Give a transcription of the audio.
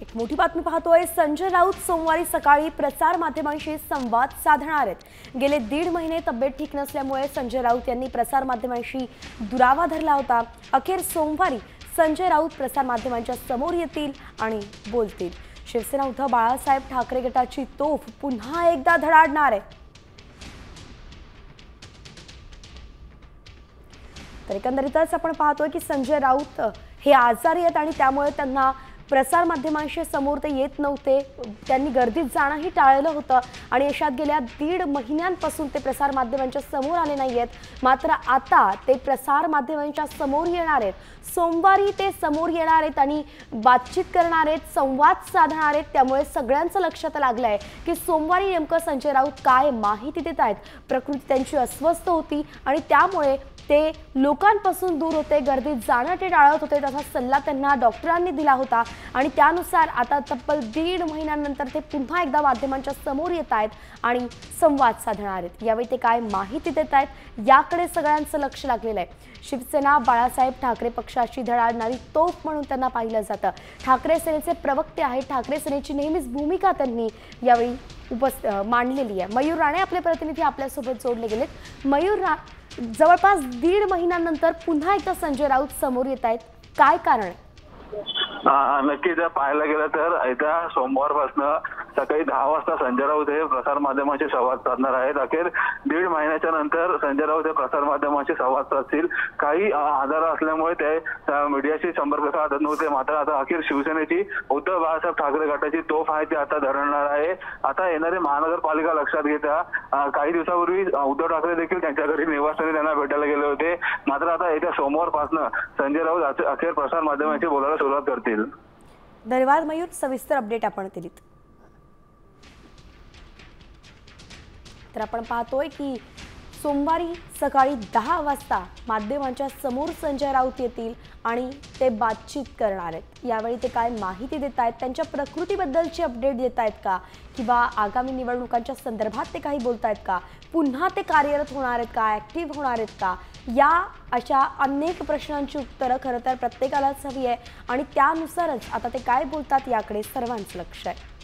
एक मोठी बातमी पाहतोय। संजय राऊत सोमवारी सकाळी प्रसार माध्यमांशी संवाद साधणार आहेत। गेले 1.5 महिने तब्येत ठीक नसल्यामुळे संजय राऊत यांनी प्रसार माध्यमांशी दुरावा धरला होता। अखेर सोमवारी संजय राऊत प्रसार माध्यमांच्या समोर येतील आणि बोलतील। शिवसेना उद्धव बाळासाहेब ठाकरे गटाची तोफ पुन्हा एकदा धडाडणार आहे। तर एकंदरीतच आपण पाहतोय की संजय राऊत हे आजारी आहेत आणि त्यामुळे त्यांना प्रसार माध्यमांशी समोर ते येत नव्हते। त्यांनी गर्दीत जाणंही टाळलं होतं आणि अशात गेल्या 1.5 महिन्यांपासून ते प्रसार माध्यमांच्या समोर आले नाहीयेत। मात्र आता ते प्रसार माध्यमांच्या समोर येणार आहेत। सोमवारी ते समोर येणार आहेत आणि बातचीत करणार आहेत, संवाद साधणार आहेत। त्यामुळे सगळ्यांचं लक्ष लागलंय की सोमवारी नेमकं संजय राऊत काय माहिती देत आहेत। प्रकृती त्यांची अस्वस्थ होती आणि त्यामुळे ते लोकांपासून दूर होते, गर्दीत जाणं ते टाळत होते। तसा सल्ला त्यांना डॉक्टरांनी दिला होता आणि त्यानुसार आता तब्बल 1.5 महिन्यांनंतर ते पुन्हा एकदा माध्यमांच्या समोर येत आहेत आणि संवाद साधणार आहेत। यावेळी ते काय माहिती देत आहेत याकडे सगळ्यांचं लक्ष लागलेलं आहे। शिवसेना बाळासाहेब ठाकरे पक्षाची धडाडणारी तोफ म्हणून त्यांना पाहिलं जातं। ठाकरे सेनेचे प्रवक्ते आहेत। ठाकरे सेनेची नेहमीच भूमिका त्यांनी यावेळी मांडलेली आहे। मयूर राणे आपले प्रतिनिधी आपल्यासोबत जोडले गेलेत। मयूर, जवळपास 1.5 महिन्यांनंतर पुन्हा एकदा संजय राऊत समोर येत आहेत, काय कारण आहे? नक्की जर पाहायला गेलं तर येत्या सोमवारपासून सकाळी 10 वाजता संजय राऊत हे प्रसार माध्यमांशी संवाद साधणार आहेत। अखेर 1.5 महिन्याच्या नंतर संजय राऊत हे प्रसार माध्यमांशी संवाद साधतील। काही आजार असल्यामुळे ते मीडियाशी संपर्क साधत नव्हते। मात्र आता अखेर शिवसेनेची उद्धव बाळासाहेब ठाकरे गटाची तोफ आहे ती आता धरणार आहे। आता येणारी महानगरपालिका लक्षात घेता काही दिवसापूर्वी उद्धव ठाकरे देखील त्यांच्या घरी निवासस्थानी त्यांना भेटायला गेले होते। मात्र आता येत्या सोमवारपासून संजय राऊत अखेर प्रसार माध्यमांशी बोलायला सुरुवात करतील। धन्यवाद मयूर, सविस्तर अपडेट आपण दिलीत। तर आपण पाहतोय की सोमवारी सकाळी 10 वाजता माध्यमांच्या समोर संजय राऊत येतील आणि ते बातचीत करणार आहेत। यावेळी ते काय माहिती देत आहेत, त्यांच्या प्रकृतीबद्दलची अपडेट देत आहेत का, किंवा आगामी निवडणुकांच्या संदर्भात ते काही बोलत आहेत का, पुन्हा ते कार्यरत होणार आहेत का, ॲक्टिव्ह होणार आहेत का, या अशा अनेक प्रश्नांची उत्तरं खरं तर प्रत्येकालाच हवी आहे आणि त्यानुसारच आता ते काय बोलतात याकडे सर्वांचं लक्ष आहे।